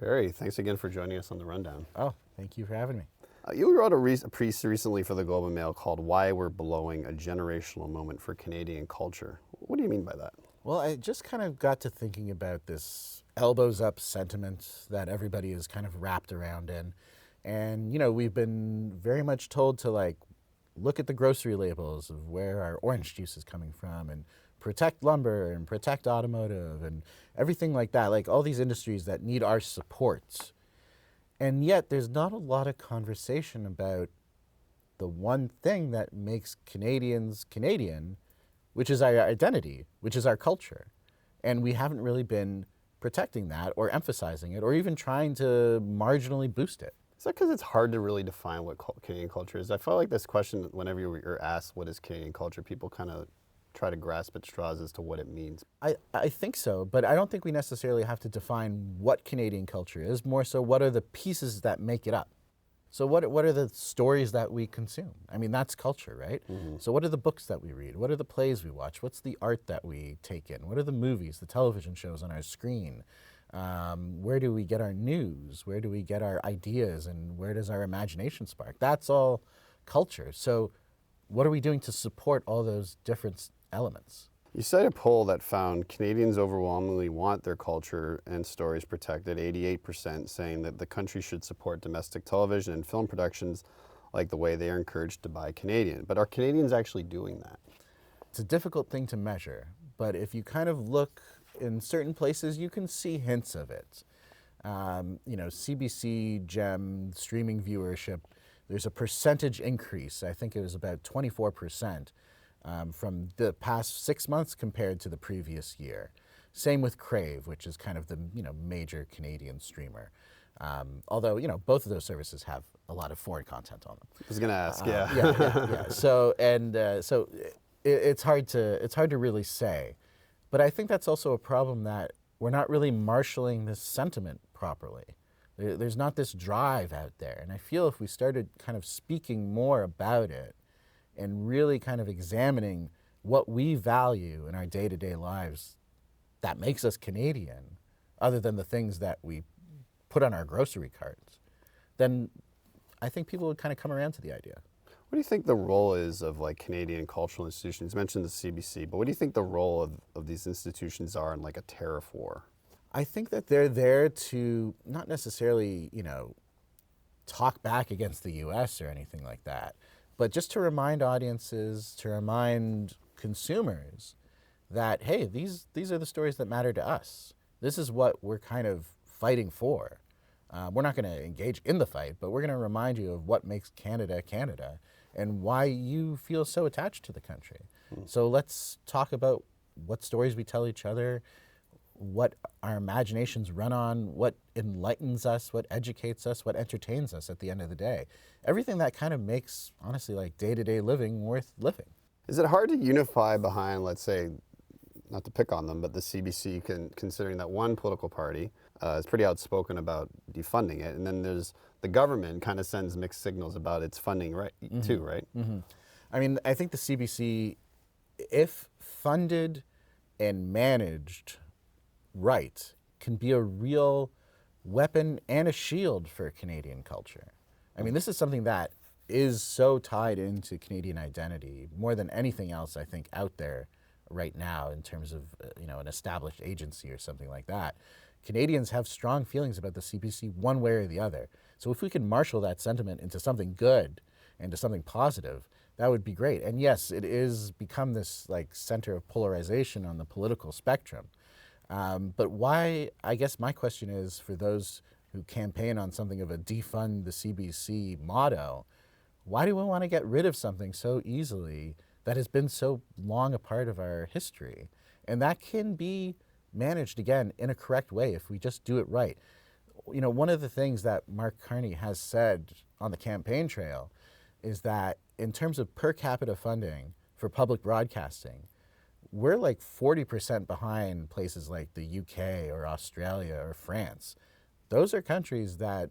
Barry, thanks again for joining us on the Rundown. Oh, thank you for having me. You wrote a piece recently for the Globe and Mail called Why We're Blowing, a Generational Moment for Canadian Culture. What do you mean by that? Well, I just kind of got to thinking about this elbows up sentiment that everybody is kind of wrapped around in. And, you know, we've been very much told to look at the grocery labels of where our orange juice is coming from and protect lumber and protect automotive and everything like that, like all these industries that need our support. And yet there's not a lot of conversation about the one thing that makes Canadians Canadian, which is our identity, which is our culture. And we haven't really been protecting that or emphasizing it or even trying to marginally boost it. Is that because it's hard to really define what Canadian culture is? I felt like this question, whenever you're asked what is Canadian culture, people kind of try to grasp at straws as to what it means. I think so, but I don't think we necessarily have to define what Canadian culture is, more so what are the pieces that make it up. So what are the stories that we consume? I mean, that's culture, right? Mm-hmm. So what are the books that we read? What are the plays we watch? What's the art that we take in? What are the movies, the television shows on our screen? Where do we get our news? Where do we get our ideas? And where does our imagination spark? That's all culture. So what are we doing to support all those different elements? You cite a poll that found Canadians overwhelmingly want their culture and stories protected, 88% saying that the country should support domestic television and film productions like the way they are encouraged to buy Canadian. But are Canadians actually doing that? It's a difficult thing to measure, but if you kind of look in certain places, you can see hints of it. CBC Gem streaming viewership, there's a percentage increase. I think it was about 24%. From the past 6 months compared to the previous year. Same with Crave, which is kind of the major Canadian streamer. Although both of those services have a lot of foreign content on them. I was going to ask, yeah. So it's hard to really say, but I think that's also a problem that we're not really marshaling this sentiment properly. There's not this drive out there, and I feel if we started kind of speaking more about it and really kind of examining what we value in our day-to-day lives that makes us Canadian, other than the things that we put on our grocery carts, then I think people would kind of come around to the idea. What do you think the role is of Canadian cultural institutions? You mentioned the CBC, but what do you think the role of these institutions are in a tariff war? I think that they're there to not necessarily, talk back against the U.S. or anything like that, but just to remind audiences, to remind consumers that, hey, these are the stories that matter to us. This is what we're kind of fighting for. We're not going to engage in the fight, but we're going to remind you of what makes Canada Canada and why you feel so attached to the country. So let's talk about what stories we tell each other, what our imaginations run on, what enlightens us, what educates us, what entertains us at the end of the day. Everything that kind of makes, honestly, day-to-day living worth living. Is it hard to unify behind, let's say, not to pick on them, but the CBC, considering that one political party is pretty outspoken about defunding it, and then there's the government kind of sends mixed signals about its funding, right? Mm-hmm. Too, right? Mm-hmm. I mean, I think the CBC, if funded and managed right, can be a real weapon and a shield for Canadian culture. I mean, this is something that is so tied into Canadian identity more than anything else, I think, out there right now in terms of, an established agency or something like that. Canadians have strong feelings about the CBC one way or the other. So if we can marshal that sentiment into something good and to something positive, that would be great. And yes, it is become this center of polarization on the political spectrum. But why, I guess my question is, for those who campaign on something of a defund the CBC motto, why do we want to get rid of something so easily that has been so long a part of our history? And that can be managed, again, in a correct way if we just do it right. One of the things that Mark Carney has said on the campaign trail is that in terms of per capita funding for public broadcasting, we're 40% behind places like the UK or Australia or France. Those are countries that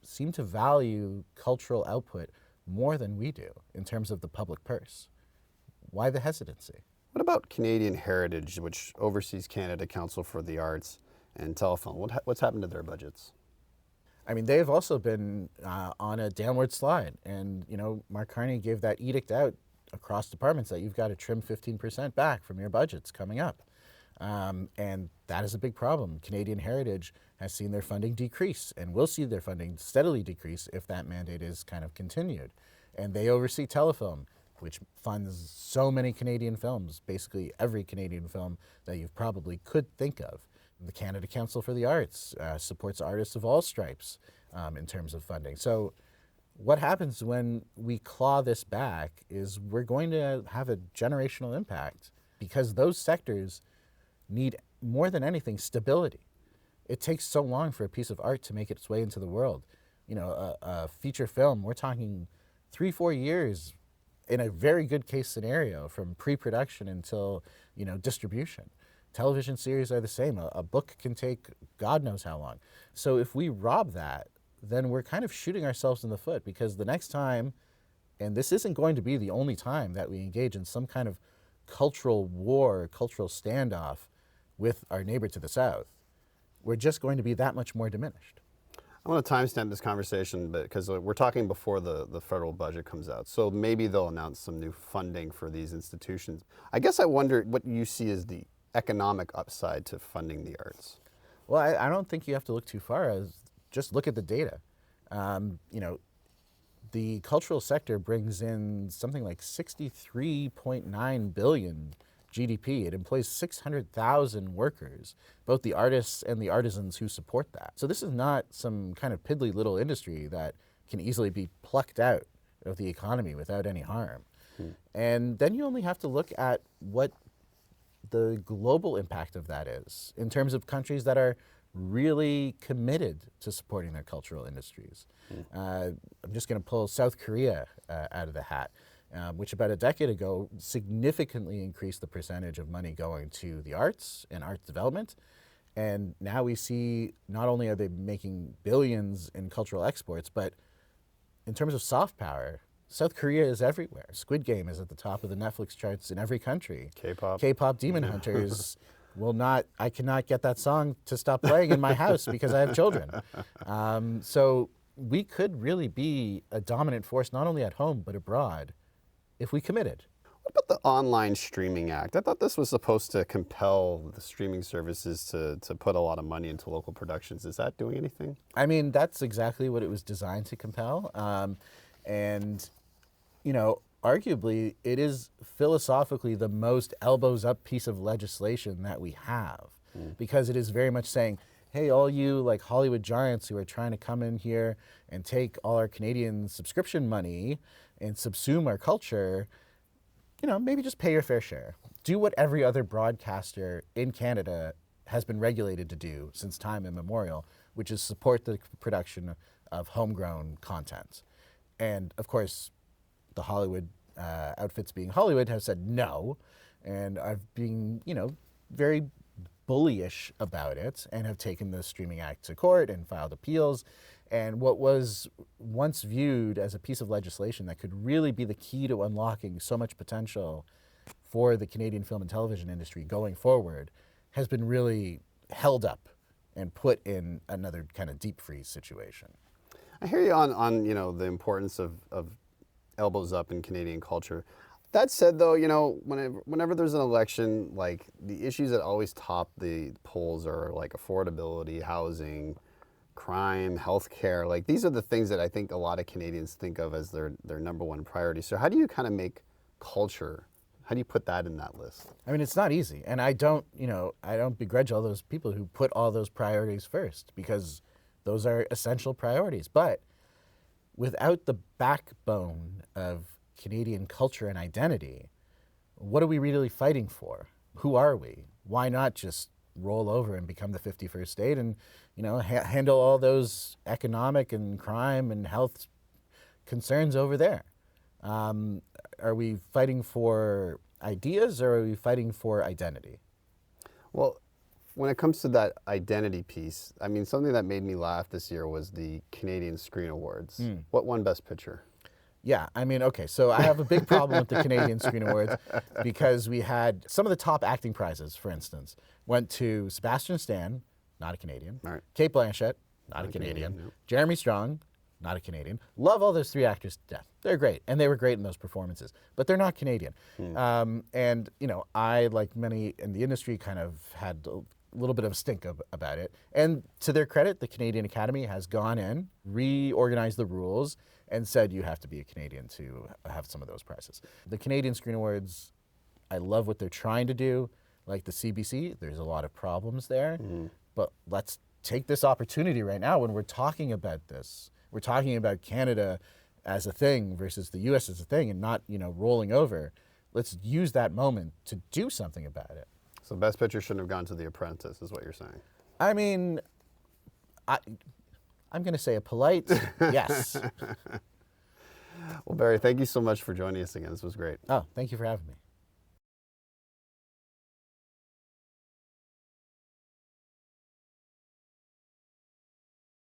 seem to value cultural output more than we do in terms of the public purse. Why the hesitancy? What about Canadian Heritage, which oversees Canada Council for the Arts and Telephone? What's happened to their budgets? I mean, they've also been on a downward slide. And, Mark Carney gave that edict out across departments that you've got to trim 15% back from your budgets coming up. And that is a big problem. Canadian Heritage has seen their funding decrease and will see their funding steadily decrease if that mandate is kind of continued. And they oversee Telefilm, which funds so many Canadian films, basically every Canadian film that you probably could think of. The Canada Council for the Arts supports artists of all stripes in terms of funding. So what happens when we claw this back is we're going to have a generational impact because those sectors need, more than anything, stability. It takes so long for a piece of art to make its way into the world. A feature film, we're talking 3-4 years in a very good case scenario from pre-production until, distribution. Television series are the same. A book can take God knows how long. So if we rob that, then we're kind of shooting ourselves in the foot because the next time, and this isn't going to be the only time that we engage in some kind of cultural war, cultural standoff with our neighbor to the south, we're just going to be that much more diminished. I want to timestamp this conversation because we're talking before the federal budget comes out. So maybe they'll announce some new funding for these institutions. I guess I wonder what you see as the economic upside to funding the arts. Well, I don't think you have to look too far. Just look at the data. The cultural sector brings in something like 63.9 billion GDP. It employs 600,000 workers, both the artists and the artisans who support that. So this is not some kind of piddly little industry that can easily be plucked out of the economy without any harm. And then you only have to look at what the global impact of that is in terms of countries that are really committed to supporting their cultural industries. I'm just going to pull South Korea out of the hat, which about a decade ago significantly increased the percentage of money going to the arts and arts development. And now we see not only are they making billions in cultural exports, but in terms of soft power, South Korea is everywhere. Squid Game is at the top of the Netflix charts in every country. K-pop Demon Hunters I cannot get that song to stop playing in my house because I have children. So we could really be a dominant force, not only at home, but abroad, if we committed. What about the Online Streaming Act? I thought this was supposed to compel the streaming services to put a lot of money into local productions. Is that doing anything? I mean, that's exactly what it was designed to compel. And, arguably, it is philosophically the most elbows-up piece of legislation that we have because it is very much saying, hey, all you like Hollywood giants who are trying to come in here and take all our Canadian subscription money and subsume our culture, maybe just pay your fair share. Do what every other broadcaster in Canada has been regulated to do since time immemorial, which is support the production of homegrown content. And, of course, the Hollywood outfits being Hollywood have said no, and are being, very bullyish about it and have taken the Streaming Act to court and filed appeals. And what was once viewed as a piece of legislation that could really be the key to unlocking so much potential for the Canadian film and television industry going forward has been really held up and put in another kind of deep freeze situation. I hear you on the importance of elbows up in Canadian culture. That said, though, whenever there's an election, like the issues that always top the polls are like affordability, housing, crime, healthcare. Like these are the things that I think a lot of Canadians think of as their number one priority. So how do you kind of make culture? How do you put that in that list? I mean, it's not easy, and I don't begrudge all those people who put all those priorities first because those are essential priorities. But without the backbone of Canadian culture and identity, what are we really fighting for? Who are we? Why not just roll over and become the 51st state and, handle all those economic and crime and health concerns over there? Are we fighting for ideas or are we fighting for identity? Well, when it comes to that identity piece, I mean, something that made me laugh this year was the Canadian Screen Awards. What won Best Picture? Yeah, I mean, okay, so I have a big problem with the Canadian Screen Awards because we had some of the top acting prizes, for instance, went to Sebastian Stan, not a Canadian, right. Cate Blanchett, not a Canadian. Nope. Jeremy Strong, not a Canadian. Love all those 3 actors to death. They're great, and they were great in those performances, but they're not Canadian. And, you know, I, like many in the industry, kind of had a little bit of a stink about it. And to their credit, the Canadian Academy has gone in, reorganized the rules, and said you have to be a Canadian to have some of those prizes. The Canadian Screen Awards, I love what they're trying to do. Like the CBC, there's a lot of problems there, but let's take this opportunity right now when we're talking about this. We're talking about Canada as a thing versus the U.S. as a thing, and not, you know, rolling over. Let's use that moment to do something about it. So Best Picture shouldn't have gone to The Apprentice, is what you're saying. I mean, I'm going to say a polite yes. Well, Barry, thank you so much for joining us again. This was great. Oh, thank you for having me.